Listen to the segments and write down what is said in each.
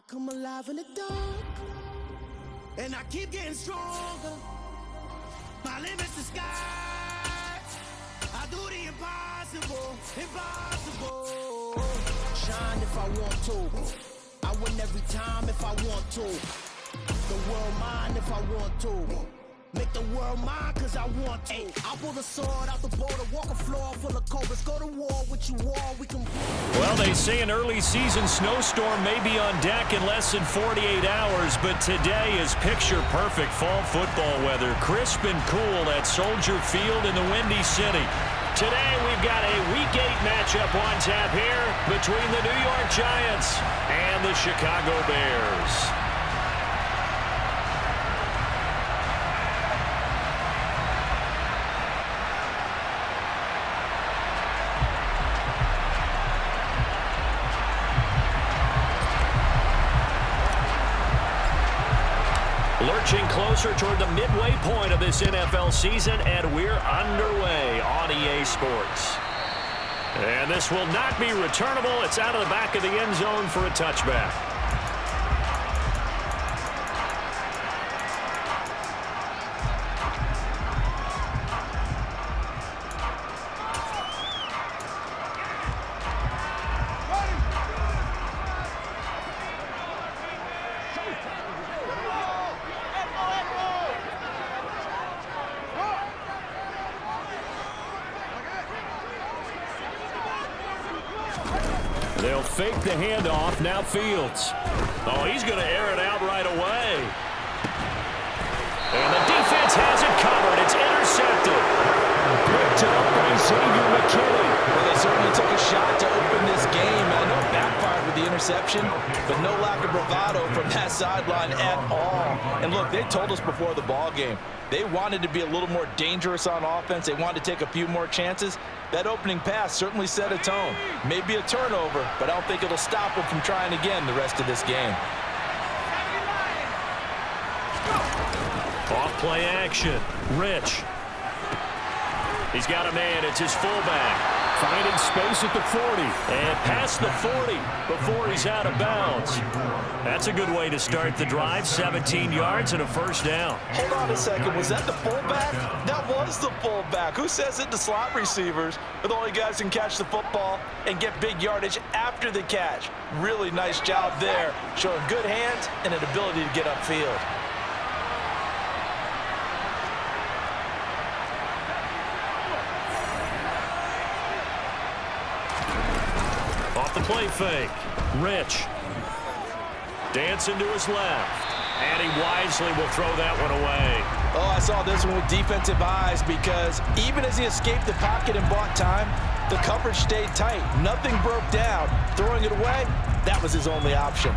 come alive in the dark, and I keep getting stronger. My limit's the sky. I do the impossible, impossible. Shine if I want to. I win every time if I want to. The world mine if I want to. Make the world mine cause I want to. I'll pull the sword out the border, walk a floor full of cobras, go to war with you all, we can. Well, they say an early season snowstorm may be on deck in less than 48 hours, but today is picture-perfect fall football weather. Crisp and cool at Soldier Field in the Windy City. Today we've got a Week 8 matchup on tap here between the New York Giants and the Chicago Bears. Lurching closer toward the midway point of this NFL season, and we're underway on EA Sports. And this will not be returnable. It's out of the back of the end zone for a touchback. They'll fake the handoff. Now Fields. Oh, he's going to air it out right away. And the defense has it covered. It's intercepted. Picked up by Xavier McKinney. Well, they certainly took a shot to open this game. I know it backfired with the interception, but no lack of bravado from that sideline at all. And look, they told us before the ball game, they wanted to be a little more dangerous on offense. They wanted to take a few more chances. That opening pass certainly set a tone. Maybe a turnover, but I don't think it'll stop them from trying again the rest of this game. Off play action. Rich. He's got a man. It's his fullback. Finding space at the 40. And past the 40 before he's out of bounds. That's a good way to start the drive. 17 yards and a first down. Hold on a second. Was that the fullback? That was the fullback. Who says it to slot receivers? But the only guys can catch the football and get big yardage after the catch. Really nice job there. Showing good hands and an ability to get upfield. Off the play fake. Rich. Dancing to his left. And he wisely will throw that one away. Oh, I saw this one with defensive eyes because even as he escaped the pocket and bought time, the coverage stayed tight. Nothing broke down. Throwing it away, that was his only option.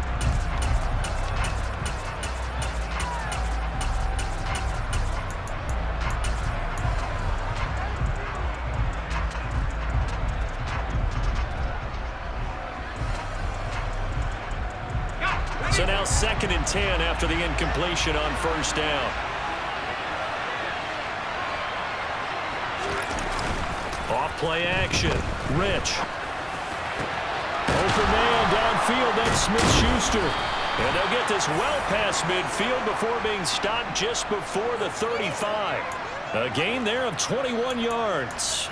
So now 2nd and 10 after the incompletion on first down. Off play action. Rich. Open man downfield. That's Smith-Schuster. And they'll get this well past midfield before being stopped just before the 35. A gain there of 21 yards.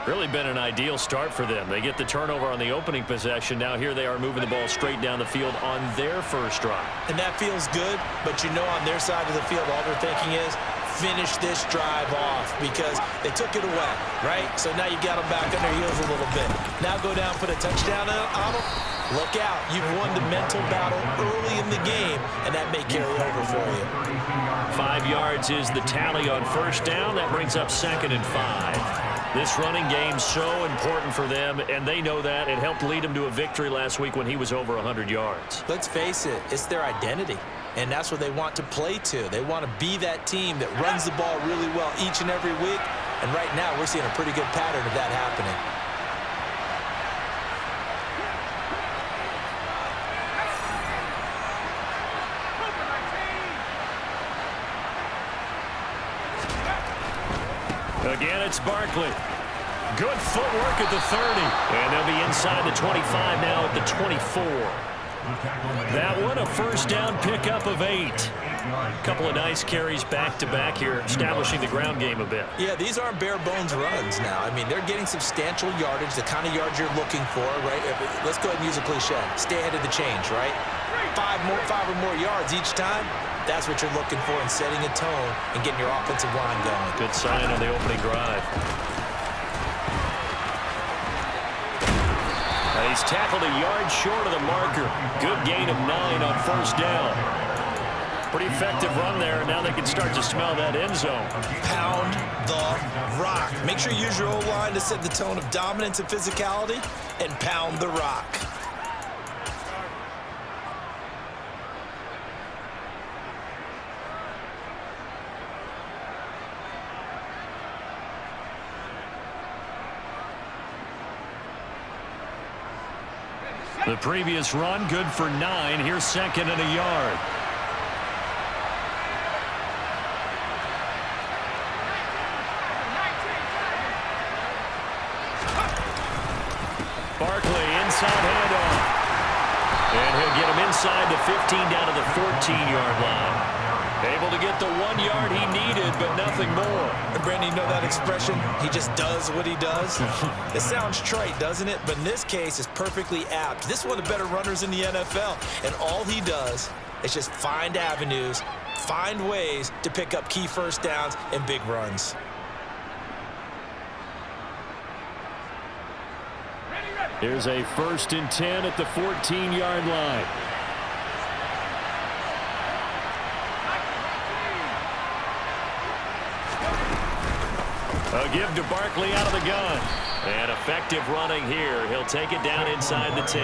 Really been an ideal start for them. They get the turnover on the opening possession. Now here they are moving the ball straight down the field on their first drive. And that feels good, but you know on their side of the field all they're thinking is finish this drive off because they took it away, right? So now you got them back on their heels a little bit. Now go down, put a touchdown on them. Look out. You've won the mental battle early in the game, and that may carry over for you. 5 yards is the tally on first down. That brings up 2nd and 5. This running game so important for them, and they know that. It helped lead them to a victory last week when he was over 100 yards. Let's face it, it's their identity, and that's what they want to play to. They want to be that team that runs the ball really well each and every week, and right now we're seeing a pretty good pattern of that happening. Again, it's Barkley. Good footwork at the 30. And they'll be inside the 25 now at the 24. That one a first down pickup of 8. A couple of nice carries back-to-back here, establishing the ground game a bit. Yeah, these aren't bare-bones runs now. I mean, they're getting substantial yardage, the kind of yards you're looking for, right? Let's go ahead and use a cliche. Stay ahead of the change, right? Five or more yards each time. That's what you're looking for in setting a tone and getting your offensive line going. Good sign on the opening drive. And he's tackled a yard short of the marker. Good gain of 9 on first down. Pretty effective run there, and now they can start to smell that end zone. Pound the rock. Make sure you use your O-line to set the tone of dominance and physicality, and pound the rock. The previous run, good for 9. Here's second and a yard. Barkley, inside handoff. And he'll get him inside the 15 down to the 14-yard line. Able to get the 1 yard he needed, but nothing more. And Brandon, you know that expression? He just does what he does? It sounds trite, doesn't it? But in this case, it's perfectly apt. This is one of the better runners in the NFL. And all he does is just find avenues, find ways to pick up key first downs and big runs. Here's a 1st and 10 at the 14-yard line. A give to Barkley out of the gun. And effective running here. He'll take it down inside the 10.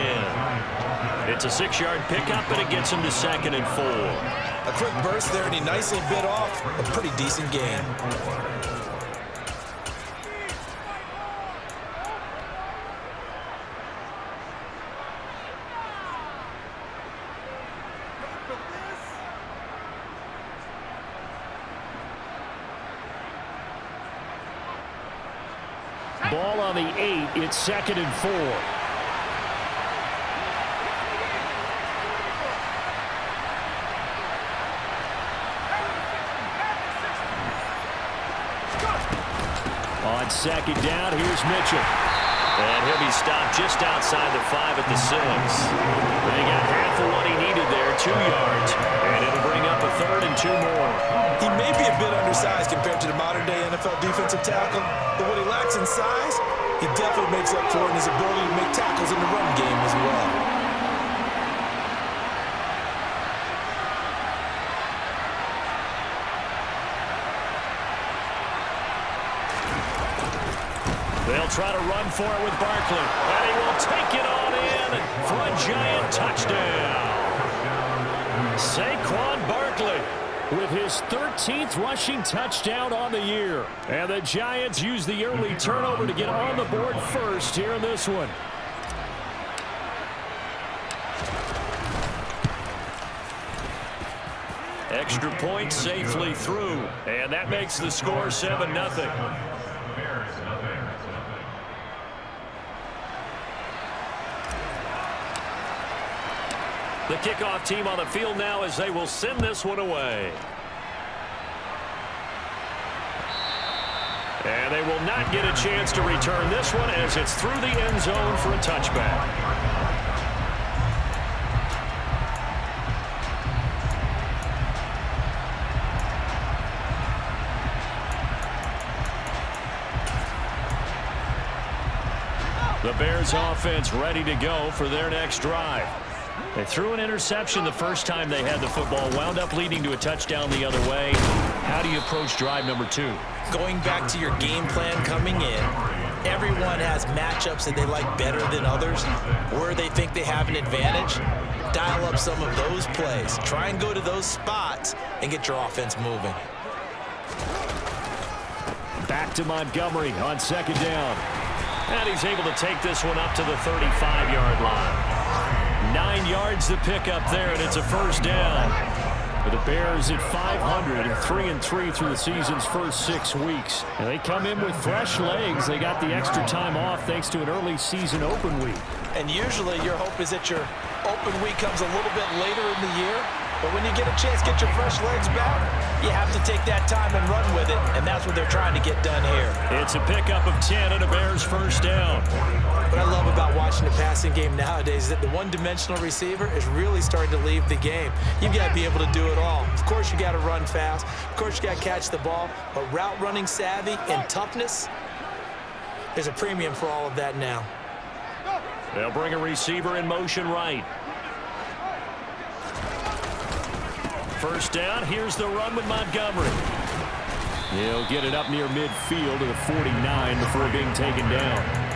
It's a 6-yard pickup, and it gets him to 2nd and 4. A quick burst there, and he nicely bit off a pretty decent gain. Ball on the 8. It's 2nd and 4. On 2nd down, here's Mitchell. And he'll be stopped just outside the 5 at the 6. They got half of what he needed there, 2 yards. And it'll bring up a 3rd and 2 more. He may be a bit undersized compared to the modern-day NFL defensive tackle, but what he lacks in size, he definitely makes up for in his ability to make tackles in the run game as well. They'll try to run for it with Barkley, and he will take it on in for a Giant touchdown. Saquon Barkley with his 13th rushing touchdown on the year. And the Giants use the early turnover to get on the board first here in this one. Extra point safely through, and that makes the score 7-0. The kickoff team on the field now as they will send this one away. And they will not get a chance to return this one as it's through the end zone for a touchback. The Bears offense ready to go for their next drive. They threw an interception the first time they had the football, wound up leading to a touchdown the other way. How do you approach drive number 2? Going back to your game plan coming in, everyone has matchups that they like better than others, where they think they have an advantage. Dial up some of those plays. Try and go to those spots and get your offense moving. Back to Montgomery on 2nd down. And he's able to take this one up to the 35-yard line. 9 yards to pick up there, and it's a first down. For the Bears at 500, 3-3 through the season's first 6 weeks. And they come in with fresh legs. They got the extra time off thanks to an early season open week. And usually your hope is that your open week comes a little bit later in the year, but when you get a chance to get your fresh legs back, you have to take that time and run with it, and that's what they're trying to get done here. It's a pickup of 10 and a Bears first down. What I love about watching the passing game nowadays is that the one-dimensional receiver is really starting to leave the game. You've got to be able to do it all. Of course, you got to run fast. Of course, you got to catch the ball. But route running savvy and toughness, there's a premium for all of that now. They'll bring a receiver in motion right. First down, here's the run with Montgomery. He'll get it up near midfield to the 49 before being taken down.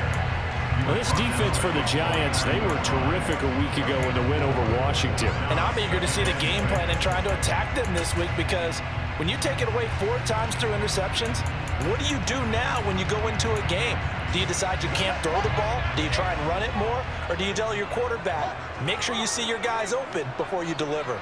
Well, this defense for the Giants, they were terrific a week ago in the win over Washington. And I'm eager to see the game plan and trying to attack them this week, because when you take it away 4 times through interceptions, what do you do now when you go into a game? Do you decide you can't throw the ball? Do you try and run it more? Or do you tell your quarterback, make sure you see your guys open before you deliver?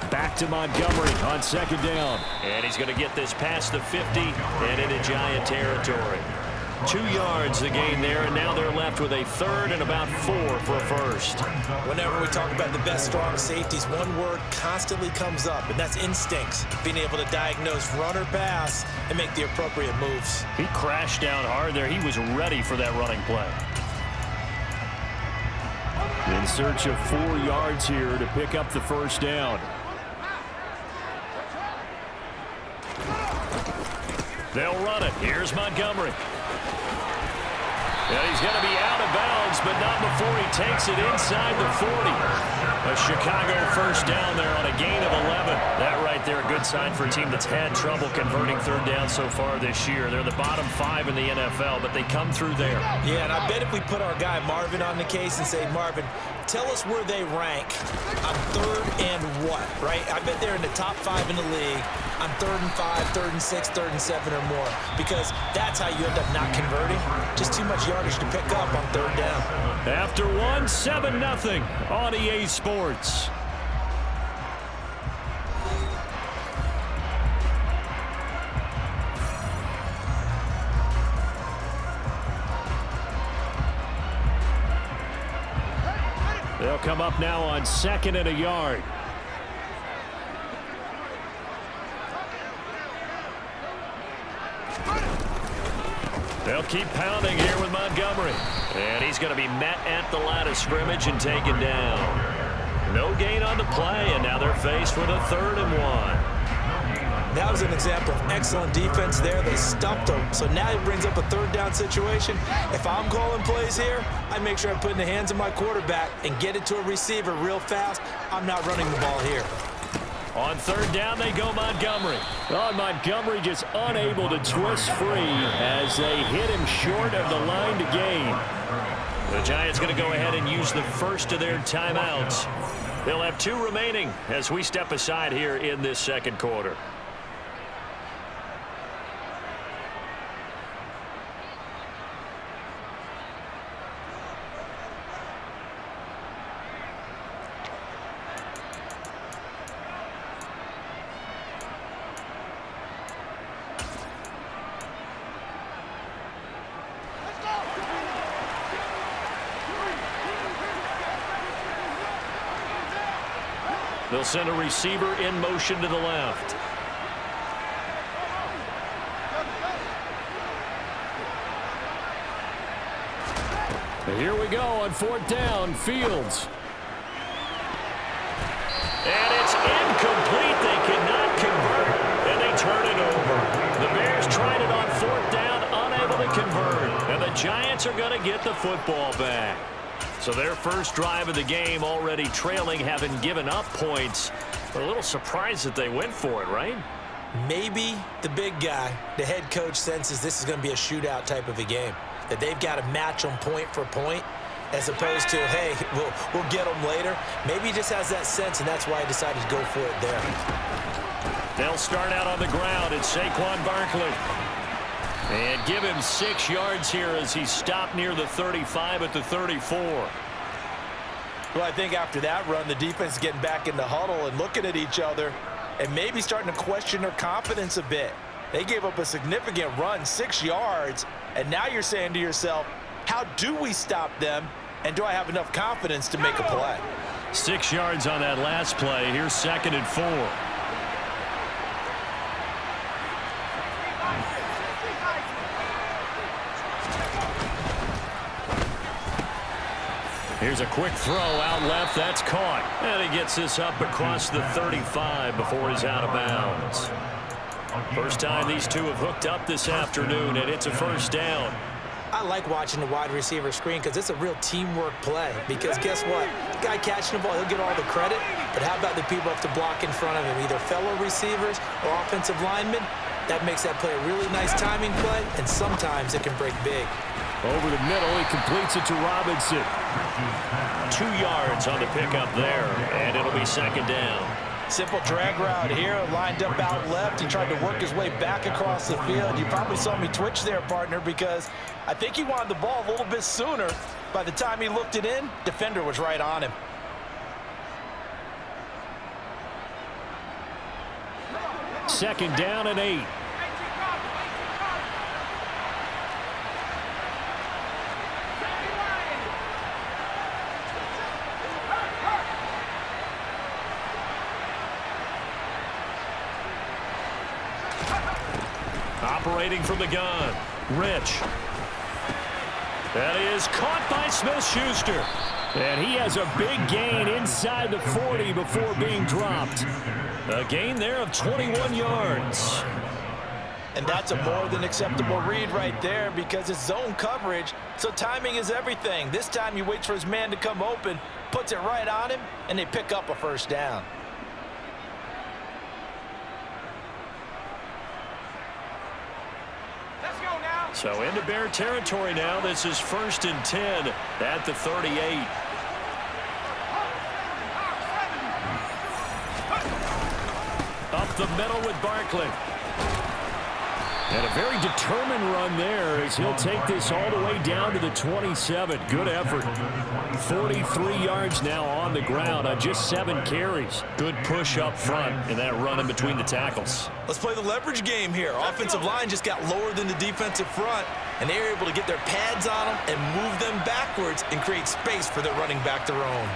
Back to Montgomery on second down. And he's going to get this past the 50 and into Giant territory. 2 yards the gain there, and now they're left with a third and about 4 for a first. Whenever we talk about the best strong safeties, one word constantly comes up, and that's instincts. Being able to diagnose run or pass and make the appropriate moves. He crashed down hard there. He was ready for that running play. In search of 4 yards here to pick up the first down. They'll run it. Here's Montgomery. And he's going to be out of bounds, but not before he takes it inside the 40. A Chicago first down there on a gain of 11. That right there, a good sign for a team that's had trouble converting third down so far this year. They're the bottom 5 in the NFL, but they come through there. Yeah, and I bet if we put our guy Marvin on the case and say, Marvin, tell us where they rank on third and what, right? I bet they're in the top 5 in the league on 3rd and 5, 3rd and 6, 3rd and 7 or more, because that's how you end up not converting. Just too much yardage to pick up on third down. After 1, 7-0 on EA Sports. They'll come up now on 2nd and a yard. They'll keep pounding here with Montgomery. And he's going to be met at the line of scrimmage and taken down. No gain on the play, and now they're faced with a 3rd and 1. That was an example of excellent defense there. They stumped him. So now he brings up a 3rd down situation. If I'm calling plays here, I make sure I put in the hands of my quarterback and get it to a receiver real fast. I'm not running the ball here. On 3rd down, they go Montgomery. Oh, Montgomery just unable to twist free as they hit him short of the line to gain. The Giants going to go ahead and use the first of their timeouts. They'll have 2 remaining as we step aside here in this second quarter. They'll send a receiver in motion to the left. And here we go on 4th down, Fields. And it's incomplete. They cannot convert, and they turn it over. The Bears tried it on 4th down, unable to convert. And the Giants are going to get the football back. So their first drive of the game already trailing, having given up points. But a little surprised that they went for it, right? Maybe the big guy, the head coach, senses this is going to be a shootout type of a game. That they've got to match them point for point, as opposed to, hey, we'll get them later. Maybe he just has that sense, and that's why he decided to go for it there. They'll start out on the ground. It's Saquon Barkley. And give him 6 yards here as he stopped near the 35 at the 34. Well, I think after that run, the defense is getting back in the huddle and looking at each other and maybe starting to question their confidence a bit. They gave up a significant run, 6 yards, and now you're saying to yourself, how do we stop them, and do I have enough confidence to make a play? 6 yards on that last play. Here's 2nd and 4. Here's a quick throw out left. That's caught. And he gets this up across the 35 before he's out of bounds. First time these two have hooked up this afternoon, and it's a first down. I like watching the wide receiver screen because it's a real teamwork play. Because guess what? The guy catching the ball, he'll get all the credit. But how about the people up to block in front of him, either fellow receivers or offensive linemen? That makes that play a really nice timing play, and sometimes it can break big. Over the middle, he completes it to Robinson. 2 yards on the pickup there, and it'll be 2nd down. Simple drag route here, lined up out left. He tried to work his way back across the field. You probably saw me twitch there, partner, because I think he wanted the ball a little bit sooner. By the time he looked it in, defender was right on him. Second down and 8. Operating from the gun, Rich. That is caught by Smith-Schuster. And he has a big gain inside the 40 before being dropped. A gain there of 21 yards. And that's a more than acceptable read right there because it's zone coverage, so timing is everything. This time he waits for his man to come open, puts it right on him, and they pick up a first down. So into Bear territory now. This is 1st and 10 at the 38. Up the middle with Barkley. And a very determined run there as he'll take this all the way down to the 27. Good effort. 43 yards now on the ground on just 7 carries. Good push up front in that run in between the tackles. Let's play the leverage game here. Offensive line just got lower than the defensive front, and they were able to get their pads on them and move them backwards and create space for their running back to roam.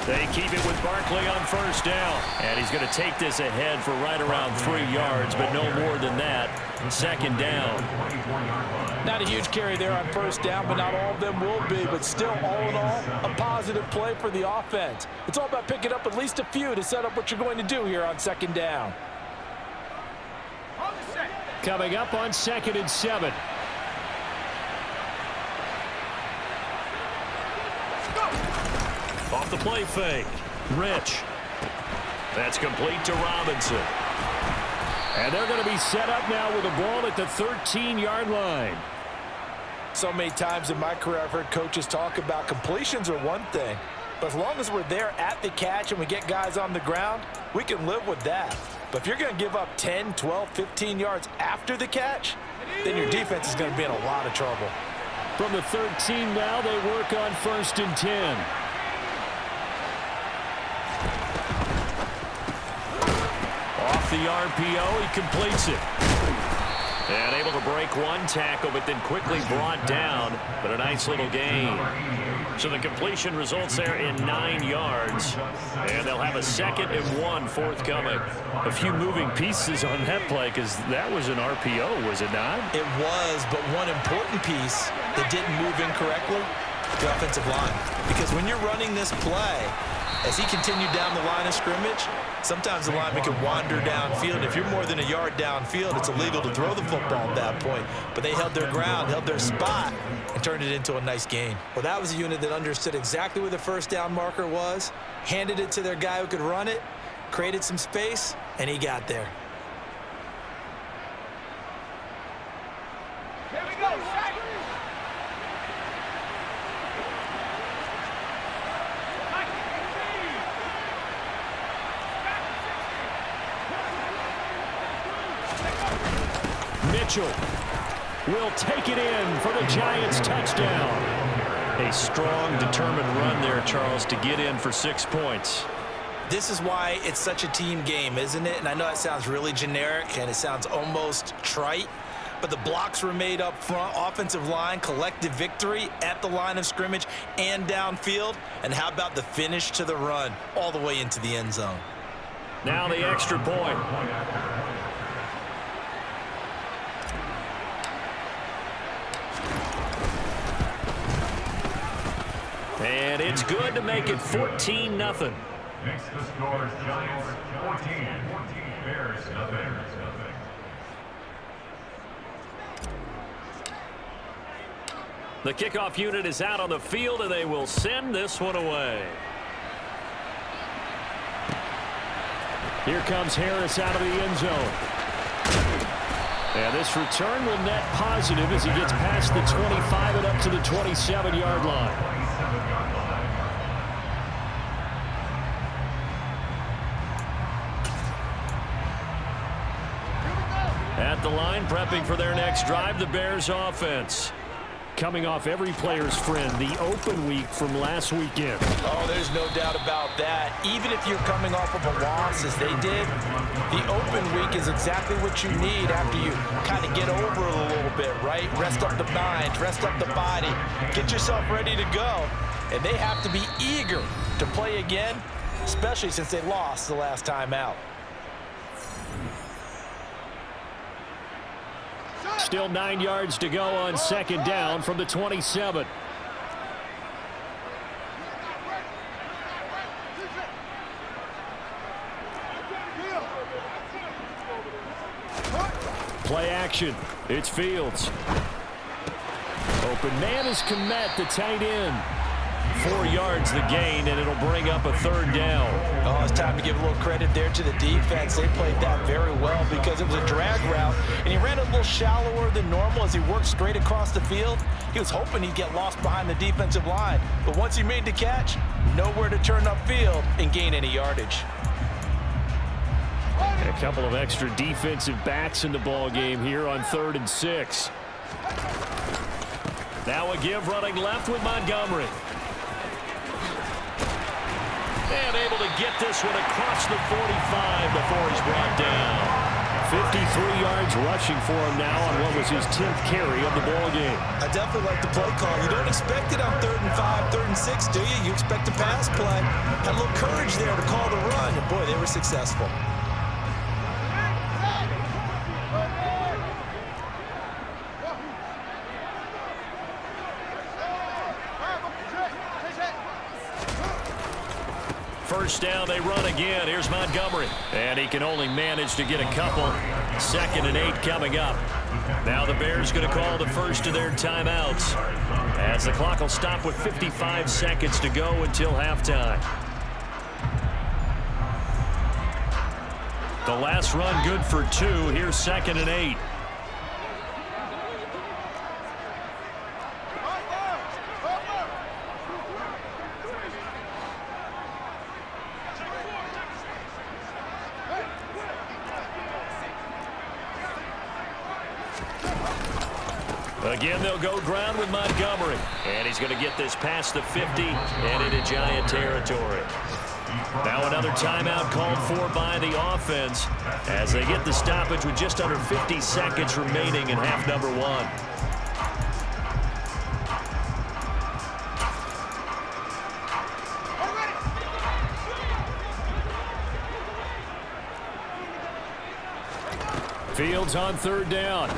They keep it with Barkley on 1st down. And he's going to take this ahead for right around 3 yards, but no more than that. 2nd down. Not a huge carry there on 1st down, but not all of them will be. But still, all in all, a positive play for the offense. It's all about picking up at least a few to set up what you're going to do here on 2nd down. Coming up on 2nd and 7. Off the play fake. Rich. That's complete to Robinson. And they're going to be set up now with the ball at the 13-yard line. So many times in my career I've heard coaches talk about completions are one thing, but as long as we're there at the catch and we get guys on the ground, we can live with that. But if you're going to give up 10, 12, 15 yards after the catch, then your defense is going to be in a lot of trouble. From the 13 now, they work on 1st and 10. Off the RPO, he completes it. And able to break one tackle, but then quickly brought down. But a nice little gain. So the completion results there in 9 yards. And they'll have a 2nd and 1 forthcoming. A few moving pieces on that play because that was an RPO, was it not? It was, but one important piece that didn't move incorrectly, the offensive line. Because when you're running this play, as he continued down the line of scrimmage, sometimes the lineman can wander downfield. If you're more than a yard downfield, it's illegal to throw the football at that point. But they held their ground, held their spot, and turned it into a nice gain. Well, that was a unit that understood exactly where the 1st down marker was, handed it to their guy who could run it, created some space, and he got there. Here we go, Mitchell will take it in for the Giants touchdown. A strong, determined run there, Charles, to get in for 6 points. This is why it's such a team game, isn't it? And I know it sounds really generic and it sounds almost trite, but the blocks were made up front, offensive line, collective victory at the line of scrimmage and downfield. And how about the finish to the run all the way into the end zone? Now the extra point. And it's good to make it 14-0. Next the score is Giants 14, Bears nothing. The kickoff unit is out on the field, and they will send this one away. Here comes Harris out of the end zone. And this return will net positive as he gets past the 25 and up to the 27-yard line. At the line, prepping for their next drive, the Bears offense. Coming off every player's friend, the open week from last weekend. Oh, there's no doubt about that. Even if you're coming off of a loss as they did, the open week is exactly what you need after you kind of get over it a little bit, right? Rest up the mind, rest up the body, get yourself ready to go. And they have to be eager to play again, especially since they lost the last time out. Still 9 yards to go on second down from the 27. Play action. It's Fields. Open man is Kmet, the tight end. 4 yards the gain, and it'll bring up a third down. Oh, it's time to give a little credit there to the defense. They played that very well because it was a drag route, and he ran a little shallower than normal as he worked straight across the field. He was hoping he'd get lost behind the defensive line, but once he made the catch, nowhere to turn upfield and gain any yardage. A couple of extra defensive backs in the ball game here on 3rd and 6. Now a give running left with Montgomery. And able to get this one across the 45 before he's brought down. 53 yards rushing for him now on what was his 10th carry of the ball game. I definitely like the play call. You don't expect it on 3rd and 5, 3rd and 6, do you? You expect a pass play. Had a little courage there to call the run, and boy, they were successful. First down, they run again. Here's Montgomery. And he can only manage to get a couple. 2nd and 8 coming up. Now the Bears going to call the first of their timeouts, as the clock will stop with 55 seconds to go until halftime. The last run good for 2. Here's 2nd and 8. Again, they'll go ground with Montgomery. And he's going to get this past the 50 and into Giant territory. Now another timeout called for by the offense as they get the stoppage with just under 50 seconds remaining in half number 1. Fields on 3rd down.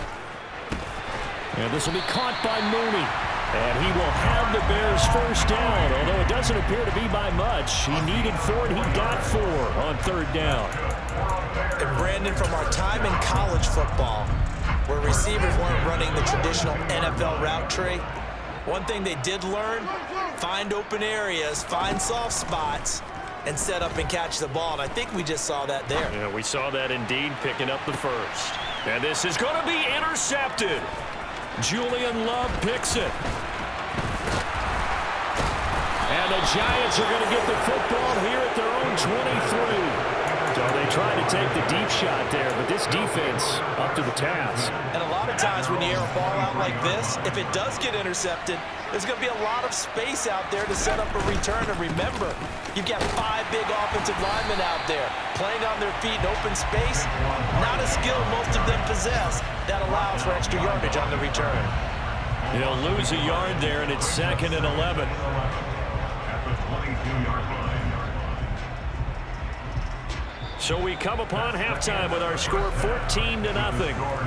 And this will be caught by Mooney. And he will have the Bears first down, although it doesn't appear to be by much. He needed 4, and he got 4 on 3rd down. And Brandon, from our time in college football, where receivers weren't running the traditional NFL route tree, one thing they did learn, find open areas, find soft spots, and set up and catch the ball. And I think we just saw that there. Yeah, we saw that indeed, picking up the first. And this is going to be intercepted. Julian Love picks it. And the Giants are going to get the football here at their own 23. So they tried to take the deep shot there, but this defense up to the task. And a lot of times when you air a ball out like this, if it does get intercepted, there's going to be a lot of space out there to set up a return. And remember, you've got 5 big offensive linemen out there playing on their feet in open space. Not a skill most of them possess that allows for extra yardage on the return. He'll lose a yard there, and it's 2nd and 11. At the 22-yard line. So we come upon halftime with our score 14-0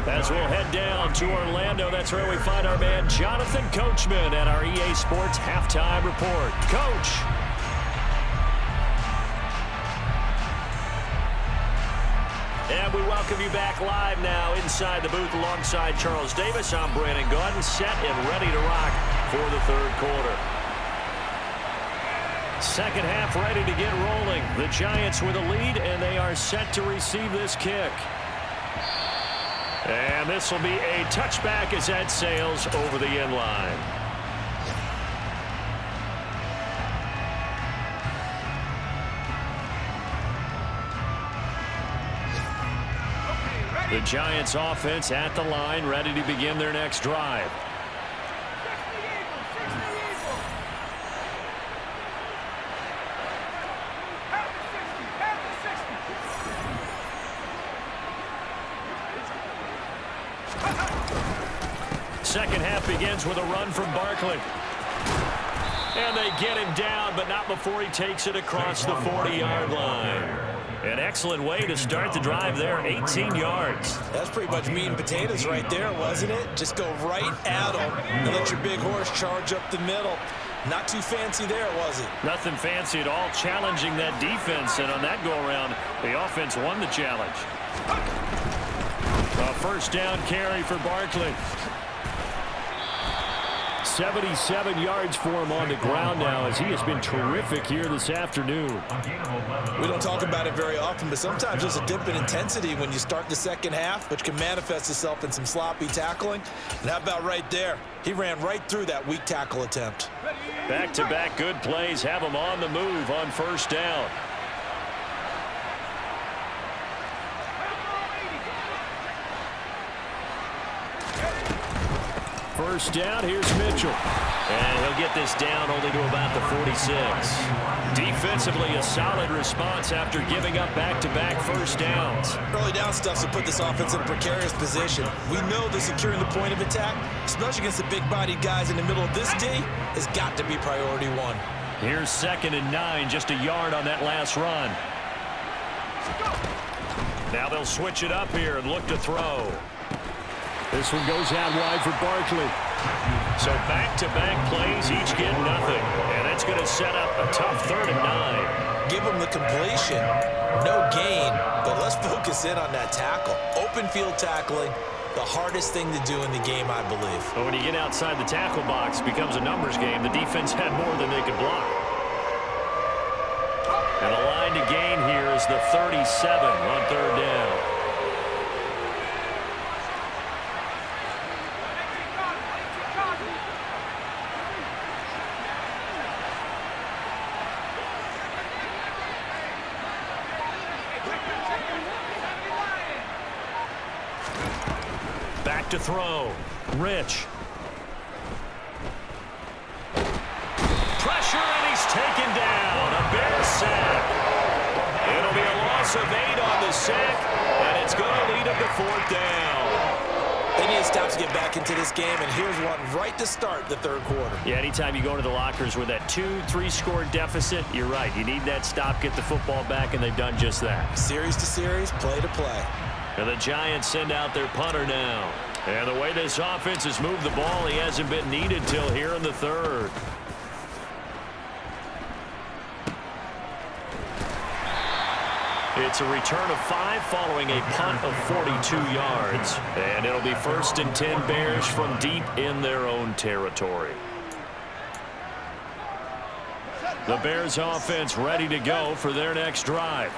as we'll head down to Orlando. That's where we find our man Jonathan Coachman at our EA Sports Halftime Report. Coach. And we welcome you back live now inside the booth alongside Charles Davis. I'm Brandon Gaudin, set and ready to rock for the third quarter. Second half ready to get rolling. The Giants with a lead, and they are set to receive this kick. And this will be a touchback as that sails over the end line. The Giants offense at the line, ready to begin their next drive. Second half begins with a run from Barkley. And they get him down, but not before he takes it across the 40-yard line. An excellent way to start the drive there, 18 yards. That's pretty much meat and potatoes right there, wasn't it? Just go right at them and let your big horse charge up the middle. Not too fancy there, was it? Nothing fancy at all, challenging that defense. And on that go-around, the offense won the challenge. A first down carry for Barkley. 77 yards for him on the ground now as he has been terrific here this afternoon. We don't talk about it very often, but sometimes there's a dip in intensity when you start the second half, which can manifest itself in some sloppy tackling. And how about right there? He ran right through that weak tackle attempt. Back-to-back good plays have him on the move on first down. First down, here's Mitchell. And he'll get this down only to about the 46. Defensively, a solid response after giving up back-to-back first downs. Early down stuff's to put this offense in a precarious position. We know that securing the point of attack, especially against the big-bodied guys in the middle of this D, has got to be priority one. Here's 2nd and 9, just a yard on that last run. Now they'll switch it up here and look to throw. This one goes out wide for Barkley. So back-to-back plays, each get nothing. And that's going to set up a tough 3rd and 9. Give them the completion. No gain, but let's focus in on that tackle. Open field tackling, the hardest thing to do in the game, I believe. But when you get outside the tackle box, it becomes a numbers game. The defense had more than they could block. And the line to gain here is the 37 on 3rd down. To throw. Rich. Pressure, and he's taken down. A Bears sack. It'll be a loss of 8 on the sack, and it's going to lead him to 4th down. They need to stop to get back into this game, and here's one right to start the 3rd quarter. Yeah, anytime you go into the lockers with that 2-3 score deficit, you're right. You need that stop, get the football back, and they've done just that. Series to series, play to play. And the Giants send out their punter now. And the way this offense has moved the ball, he hasn't been needed till here in the 3rd. It's a return of 5 following a punt of 42 yards. And it'll be 1st and 10 Bears from deep in their own territory. The Bears offense ready to go for their next drive.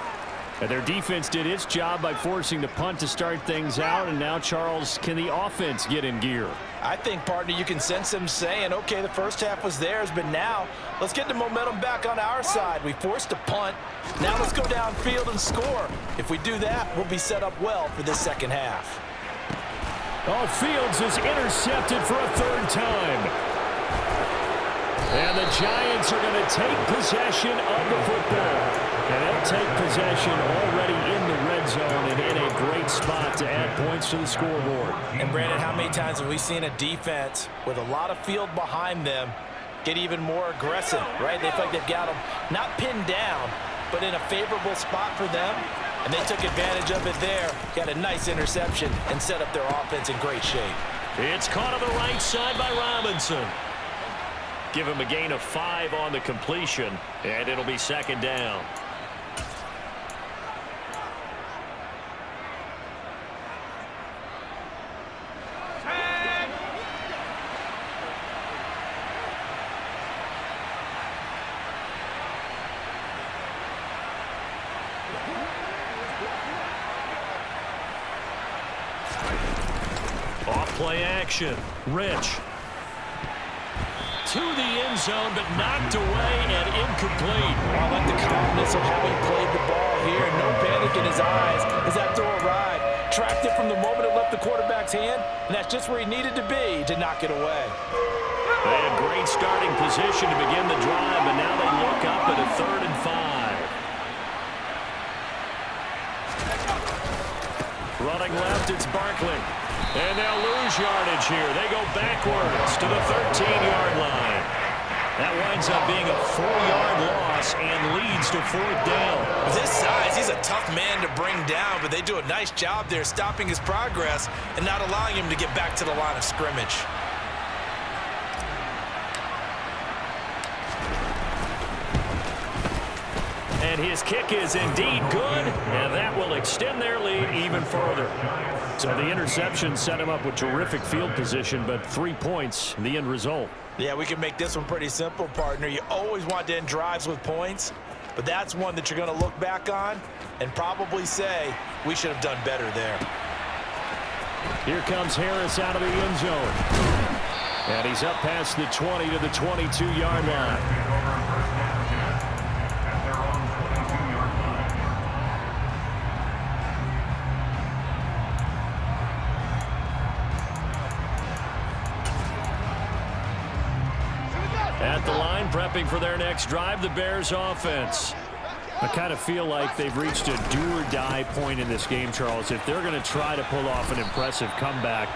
And their defense did its job by forcing the punt to start things out. And now, Charles, can the offense get in gear? I think, partner, you can sense them saying, okay, the first half was theirs, but now let's get the momentum back on our side. We forced a punt. Now let's go downfield and score. If we do that, we'll be set up well for this second half. Oh, Fields is intercepted for a third time. And the Giants are going to take possession of the football. And they'll take possession already in the red zone and in a great spot to add points to the scoreboard. And, Brandon, how many times have we seen a defense with a lot of field behind them get even more aggressive, right? They feel like they've got them not pinned down, but in a favorable spot for them. And they took advantage of it there. Got a nice interception and set up their offense in great shape. It's caught on the right side by Robinson. Give him a gain of 5 on the completion, and it'll be second down. Off-play action. Rich. To the end zone, but knocked away and incomplete. I like the calmness of having played the ball here. No panic in his eyes as that throw arrived. Tracked it from the moment it left the quarterback's hand, and that's just where he needed to be to knock it away. They had great starting position to begin the drive, but now they look up at a 3rd and 5. Running left, it's Barkley. And they'll lose yardage here. They go backwards to the 13-yard line. That winds up being a 4-yard loss and leads to 4th down. With his size, he's a tough man to bring down, but they do a nice job there stopping his progress and not allowing him to get back to the line of scrimmage. And his kick is indeed good, and that will extend their lead even further. So the interception set him up with terrific field position, but 3 points, the end result. Yeah, we can make this one pretty simple, partner. You always want to end drives with points, but that's one that you're going to look back on and probably say, we should have done better there. Here comes Harris out of the end zone. And he's up past the 20 to the 22-yard line. At the line, prepping for their next drive, the Bears offense. I kind of feel like they've reached a do-or-die point in this game, Charles. If they're going to try to pull off an impressive comeback,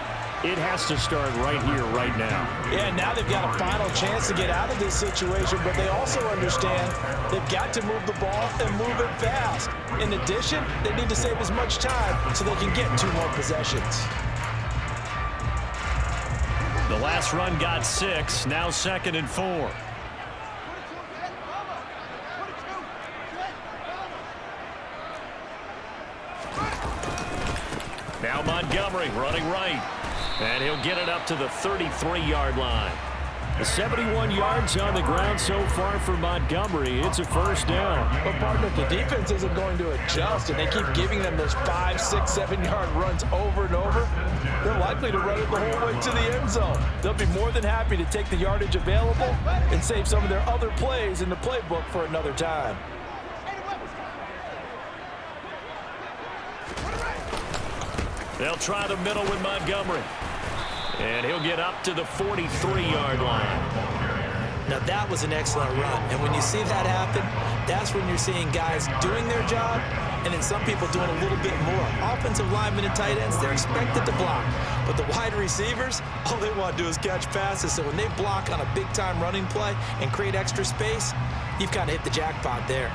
it has to start right here, right now. Yeah, now they've got a final chance to get out of this situation, but they also understand they've got to move the ball and move it fast. In addition, they need to save as much time so they can get 2 more possessions. The last run got 6, now 2nd and 4. Now Montgomery running right. And he'll get it up to the 33-yard line. 71 yards on the ground so far for Montgomery. It's a 1st down. But, partner, if the defense isn't going to adjust and they keep giving them those 5, 6, 7-yard runs over and over, they're likely to run it the whole way to the end zone. They'll be more than happy to take the yardage available and save some of their other plays in the playbook for another time. They'll try the middle with Montgomery. And he'll get up to the 43-yard line. Now, that was an excellent run. And when you see that happen, that's when you're seeing guys doing their job and then some people doing a little bit more. Offensive linemen and tight ends, they're expected to block. But the wide receivers, all they want to do is catch passes. So when they block on a big-time running play and create extra space, you've kind of hit the jackpot there.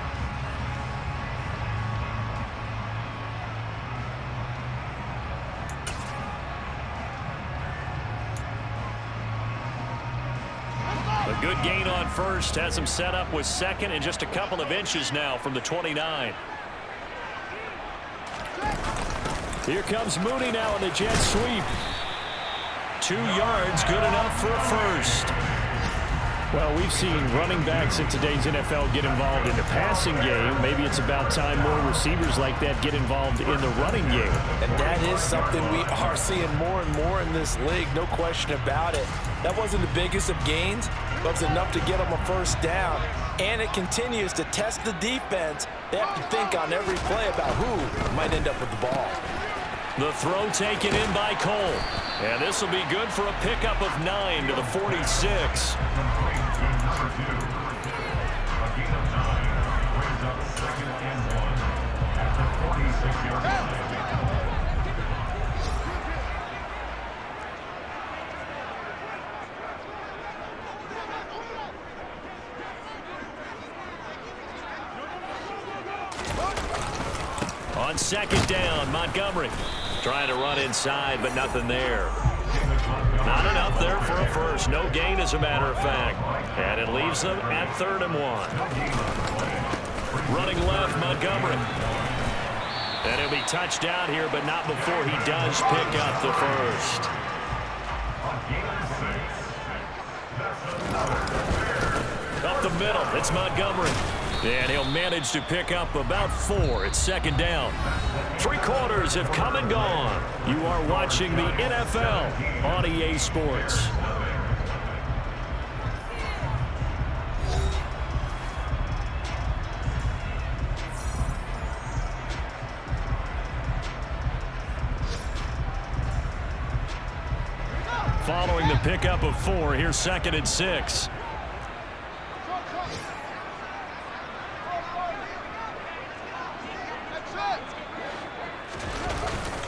A good gain on 1st has him set up with 2nd and just a couple of inches now from the 29. Here comes Mooney now in the jet sweep. 2 yards, good enough for a 1st. Well, we've seen running backs in today's NFL get involved in the passing game. Maybe it's about time more receivers like that get involved in the running game. And that is something we are seeing more and more in this league, no question about it. That wasn't the biggest of gains, but it was enough to get them a first down. And it continues to test the defense. They have to think on every play about who might end up with the ball. The throw taken in by Cole. And this will be good for a pickup of 9 to the 46. On second down, Montgomery trying to run inside, but nothing there. Not enough there for a first. No gain, as a matter of fact. And it leaves them at 3rd and 1. Running left, Montgomery. And he'll be touched down here, but not before he does pick up the first. Up the middle, it's Montgomery. And he'll manage to pick up about 4. It's 2nd down. 3 quarters have come and gone. You are watching the NFL on EA Sports. Following the pickup of 4, here's 2nd and 6.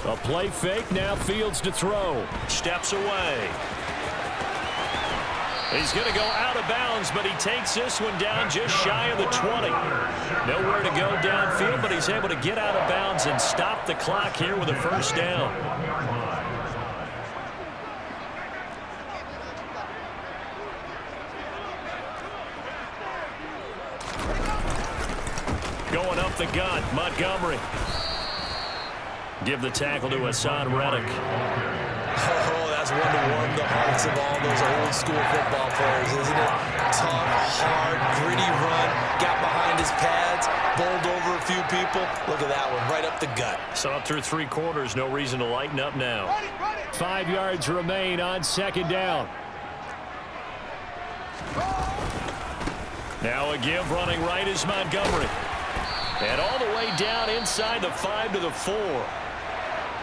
A play fake, now Fields to throw. Steps away. He's going to go out of bounds, but he takes this one down just shy of the 20. Nowhere to go downfield, but he's able to get out of bounds and stop the clock here with a first down. Going up the gut, Montgomery. Give the tackle to Hassan Reddick. Oh, that's one to warm the hearts of all those old school football players, isn't it? Tough, hard, gritty run. Got behind his pads, bowled over a few people. Look at that one, right up the gut. Saw it through 3 quarters. No reason to lighten up now. 5 yards remain on 2nd down. Now a give running right is Montgomery. And all the way down inside the 5 to the 4.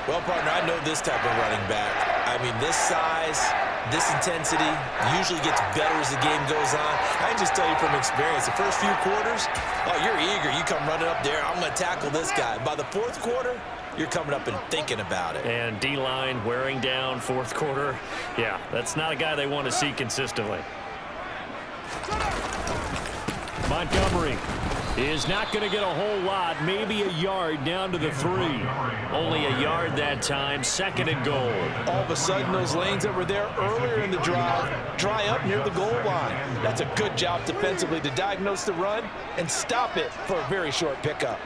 Well, partner, I know this type of running back. I mean, this size, this intensity usually gets better as the game goes on. I can just tell you from experience, the first few quarters, oh, you're eager. You come running up there, I'm going to tackle this guy. By the 4th quarter, you're coming up and thinking about it. And D-line wearing down 4th quarter. Yeah, that's not a guy they want to see consistently. Montgomery is not going to get a whole lot, maybe a yard down to the 3. Only a yard that time, 2nd and goal. All of a sudden, those lanes that were there earlier in the drive dry up near the goal line. That's a good job defensively to diagnose the run and stop it for a very short pickup.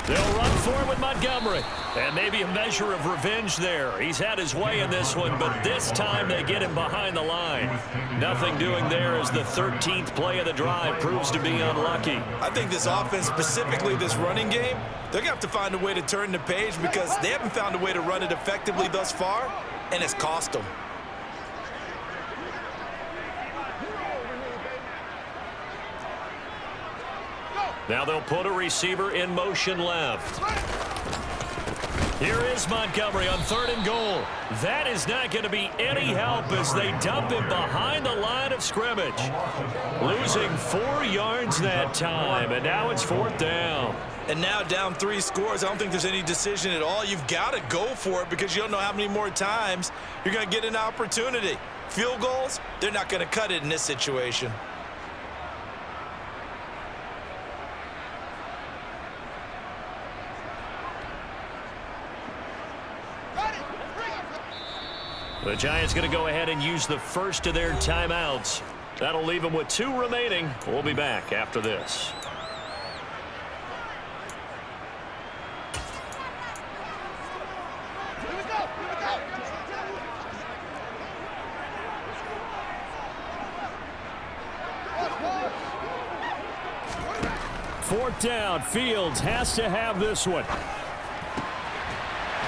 They'll run for it with Montgomery. And maybe a measure of revenge there. He's had his way in this one, but this time they get him behind the line. Nothing doing there as the 13th play of the drive proves to be unlucky. I think this offense, specifically this running game, they're going to have to find a way to turn the page because they haven't found a way to run it effectively thus far, and it's cost them. Now they'll put a receiver in motion left. Here is Montgomery on 3rd and goal. That is not going to be any help as they dump him behind the line of scrimmage. Losing 4 yards that time, and now it's 4th down. And now down 3 scores. I don't think there's any decision at all. You've got to go for it because you don't know how many more times you're going to get an opportunity. Field goals, they're not going to cut it in this situation. The Giants going to go ahead and use the first of their timeouts. That'll leave them with 2 remaining. We'll be back after this. 4th down. Fields has to have this one.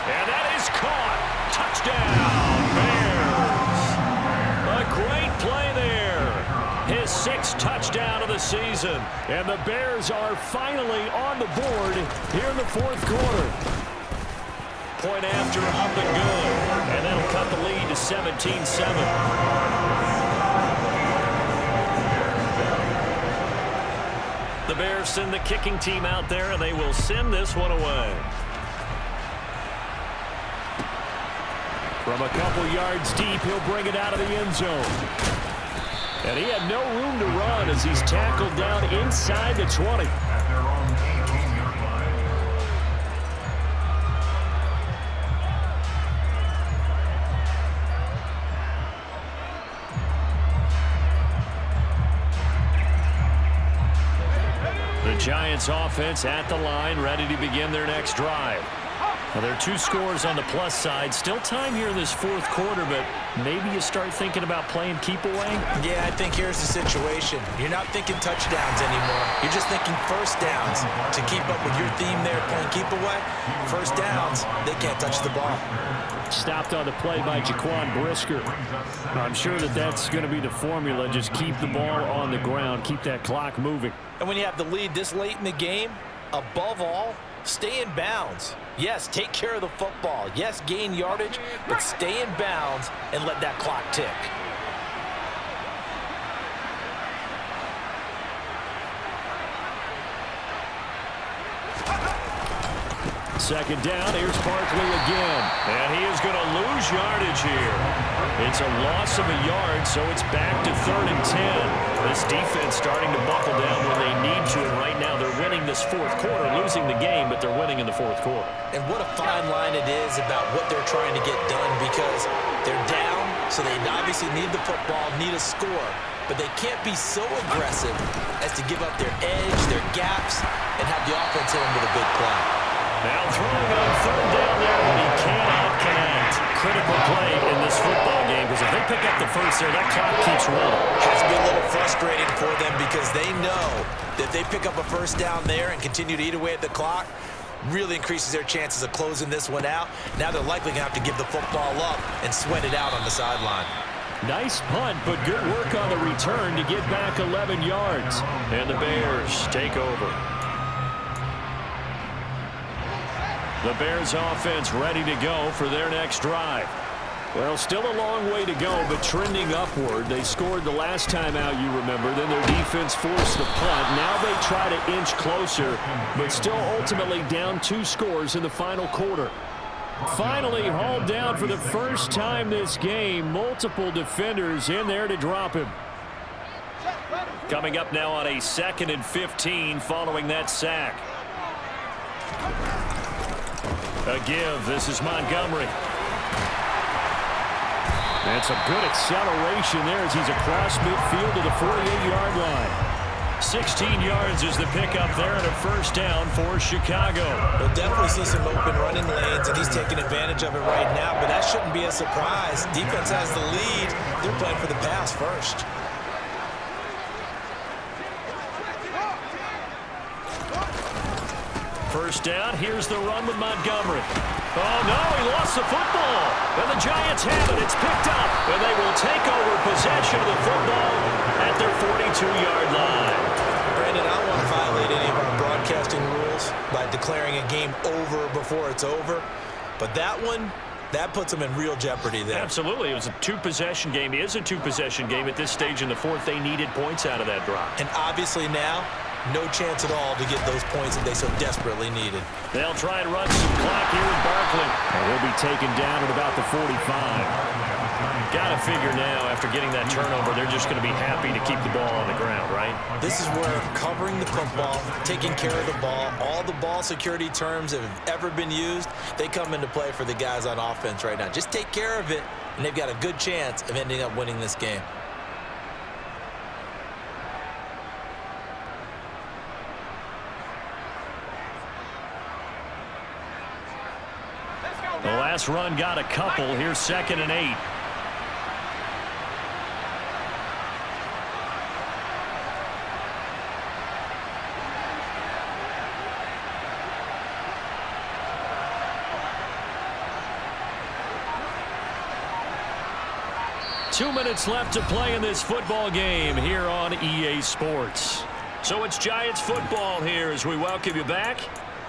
And that is caught. Touchdown, Bears. A great play there. His 6th touchdown of the season. And the Bears are finally on the board here in the 4th quarter. Point after up and good. And that'll cut the lead to 17-7. The Bears send the kicking team out there, and they will send this one away. From a couple yards deep, he'll bring it out of the end zone. And he had no room to run as he's tackled down inside the 20. At their own 18-yard line. The Giants offense at the line, ready to begin their next drive. Well, there are 2 scores on the plus side. Still time here in this 4th quarter, but maybe you start thinking about playing keep away? Yeah, I think here's the situation. You're not thinking touchdowns anymore. You're just thinking first downs. To keep up with your theme there, playing keep away, first downs, they can't touch the ball. Stopped on the play by Jaquan Brisker. I'm sure that that's going to be the formula. Just keep the ball on the ground. Keep that clock moving. And when you have the lead this late in the game, above all, stay in bounds. Yes, take care of the football. Yes, gain yardage, but stay in bounds and let that clock tick. Second down, here's Barkley again. And he is going to lose yardage here. It's a loss of a yard, so it's back to 3rd and 10. This defense starting to buckle down when they need to, and right now they're winning this 4th quarter, losing the game, but they're winning in the 4th quarter. And what a fine line it is about what they're trying to get done, because they're down, so they obviously need the football, need a score, but they can't be so aggressive as to give up their edge, their gaps, and have the offense hit them with a big play. Now throwing on 3rd down there, but he cannot connect. Critical play in this football game, because if they pick up the first there, that clock keeps rolling. Has to be a little frustrating for them, because they know that they pick up a first down there and continue to eat away at the clock, really increases their chances of closing this one out. Now they're likely going to have to give the football up and sweat it out on the sideline. Nice punt, but good work on the return to get back 11 yards. And the Bears take over. The Bears offense ready to go for their next drive. Well, still a long way to go, but trending upward. They scored the last time out, you remember. Then their defense forced the punt. Now they try to inch closer, but still ultimately down 2 scores in the final quarter. Finally hauled down for the first time this game. Multiple defenders in there to drop him. Coming up now on a 2nd and 15 following that sack. A give. This is Montgomery. That's a good acceleration there as he's across midfield to the 48-yard line. 16 yards is the pickup there and a first down for Chicago. We'll definitely see some open running lanes, and he's taking advantage of it right now, but that shouldn't be a surprise. Defense has the lead. They're playing for the pass first. First down, here's the run with Montgomery. Oh, no, he lost the football. And the Giants have it. It's picked up. And they will take over possession of the football at their 42-yard line. Brandon, I don't want to violate any of our broadcasting rules by declaring a game over before it's over. But that one, that puts them in real jeopardy there. Absolutely. It was a 2-possession game. It is a 2-possession game at this stage in the 4th. They needed points out of that drive. And obviously now, no chance at all to get those points that they so desperately needed. They'll try and run some clock here with Barkley. And he'll be taken down at about the 45. Got to figure now, after getting that turnover, they're just going to be happy to keep the ball on the ground, right? This is where covering the football, taking care of the ball, all the ball security terms that have ever been used, they come into play for the guys on offense right now. Just take care of it, and they've got a good chance of ending up winning this game. The last run got a couple. Here's 2nd and 8. 2 minutes left to play in this football game here on EA Sports. So it's Giants football here as we welcome you back.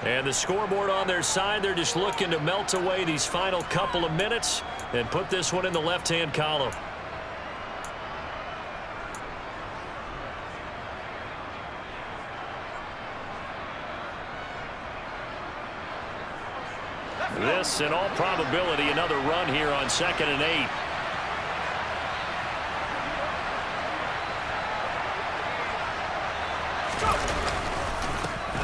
And the scoreboard on their side, they're just looking to melt away these final couple of minutes and put this one in the left-hand column. This, in all probability, another run here on 2nd and 8.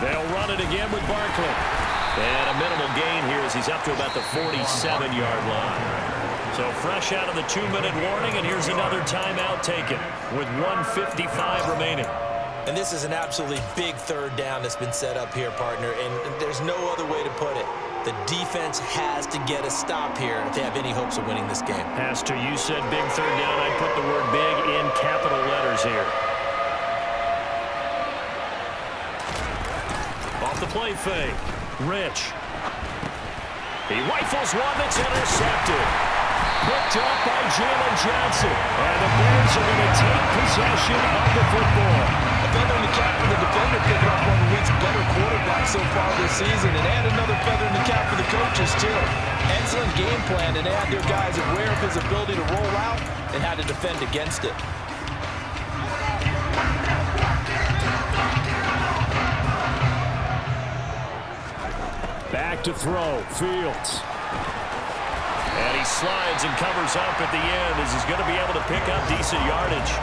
They'll run it again with Barkley. And a minimal gain here as he's up to about the 47-yard line. So fresh out of the 2-minute warning, and here's another timeout taken with 1:55 remaining. And this is an absolutely big third down that's been set up here, partner, and there's no other way to put it. The defense has to get a stop here if they have any hopes of winning this game. Has to. You said big third down. I'd put the word big in capital letters here. Off the play fake. Rich. He rifles one that's intercepted. Picked up by Jalen Johnson. And the Bears are going to take possession of the football. A feather in the cap for the defender, picking up one of the league's better quarterbacks so far this season, and add another feather in the cap for the coaches, too. Excellent game plan, and they had their guys aware of his ability to roll out and how to defend against it. Back to throw. Fields. And he slides and covers up at the end as he's going to be able to pick up decent yardage.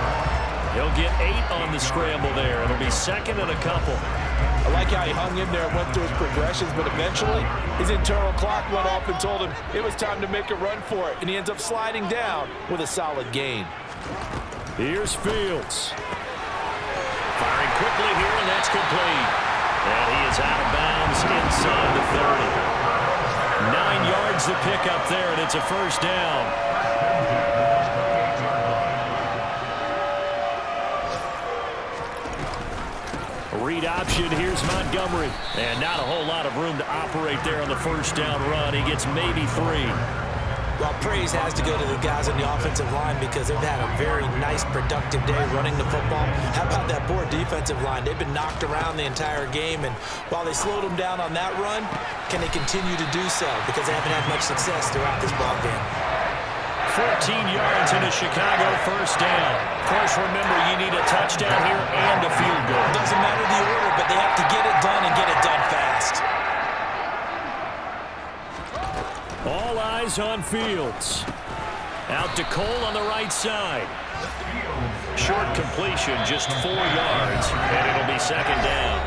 He'll get 8 on the scramble there. It'll be 2nd and a couple. I like how he hung in there and went through his progressions, but eventually his internal clock went off and told him it was time to make a run for it, and he ends up sliding down with a solid gain. Here's Fields. Firing quickly here, and that's complete. And he is out of bounds inside the 30. 9 yards to pick up there, and it's a first down. Read option, here's Montgomery. And not a whole lot of room to operate there on the first down run. He gets maybe 3. Well, praise has to go to the guys on the offensive line because they've had a very nice, productive day running the football. How about that poor defensive line? They've been knocked around the entire game, and while they slowed them down on that run, can they continue to do so? Because they haven't had much success throughout this ball game. 14 yards in a Chicago first down. Of course, remember, you need a touchdown here and a field goal. Doesn't matter the order, but they have to get it done and get it done fast. All eyes on Fields. Out to Cole on the right side. Short completion, just 4 yards, and it'll be 2nd down.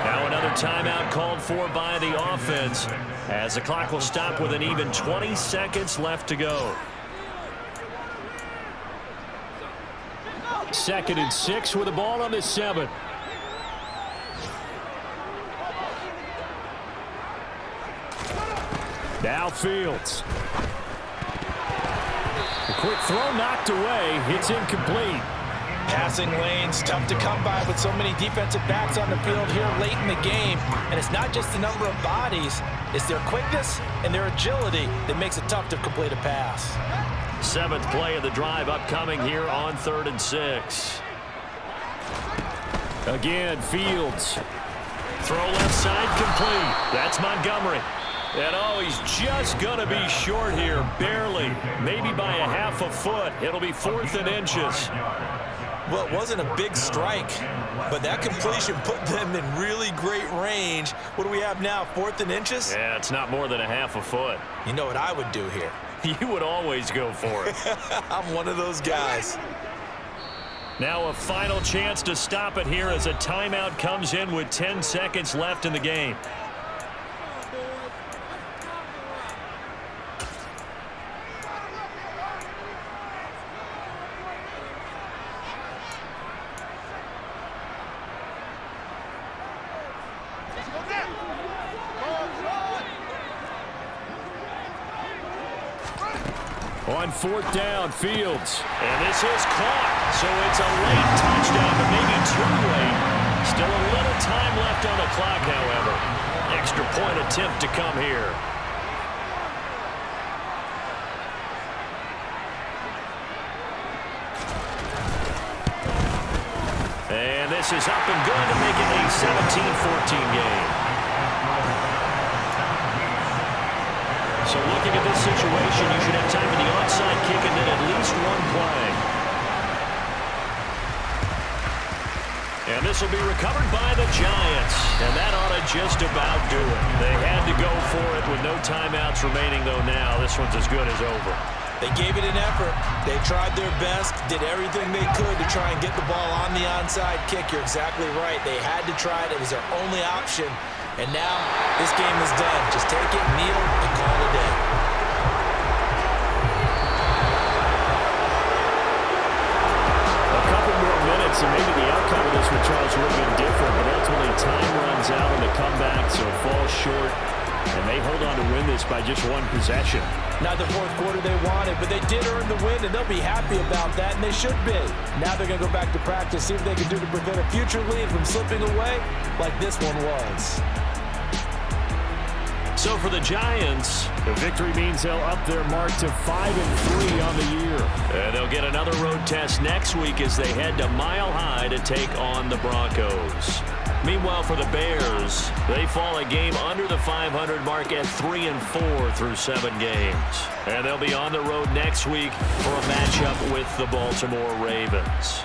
Now another timeout called for by the offense as the clock will stop with an even 20 seconds left to go. 2nd and 6 with the ball on the 7. Now Fields. A quick throw knocked away. It's incomplete. Passing lanes, tough to come by with so many defensive backs on the field here late in the game. And it's not just the number of bodies, it's their quickness and their agility that makes it tough to complete a pass. 7th play of the drive upcoming here on 3rd and 6. Again, Fields. Throw left side complete. That's Montgomery. And oh, he's just going to be short here, barely. Maybe by a half a foot. It'll be 4th and inches. Well, it wasn't a big strike, but that completion put them in really great range. What do we have now, 4th and inches? Yeah, it's not more than a half a foot. You know what I would do here? You would always go for it. I'm one of those guys. Now a final chance to stop it here as a timeout comes in with 10 seconds left in the game. On 4th down, Fields. And this is caught. So it's a late touchdown, but maybe too late. Still a little time left on the clock, however. Extra point attempt to come here. this is up and good to make it a 17-14 game. So looking at this situation, you should have time for the onside kick and then at least one play. And this will be recovered by the Giants. And that ought to just about do it. They had to go for it with no timeouts remaining, though now this one's as good as over. They gave it an effort. They tried their best, did everything they could to try and get the ball on the onside kick. You're exactly right. They had to try it. It was their only option. And now this game is done. Just take it, kneel, and call it a day. A couple more minutes, and maybe the outcome of this with Charles would have been different, but ultimately time runs out on the comeback, so it falls short, and they hold on to win this by just one possession. Not the fourth quarter they wanted, but they did earn the win, and they'll be happy about that, and they should be. Now they're going to go back to practice, see what they can do to prevent a future lead from slipping away like this one was. So for the Giants, the victory means they'll up their mark to 5-3 on the year. And they'll get another road test next week as they head to Mile High to take on the Broncos. Meanwhile, for the Bears, they fall a game under the 500 mark at 3-4 through 7 games. And they'll be on the road next week for a matchup with the Baltimore Ravens.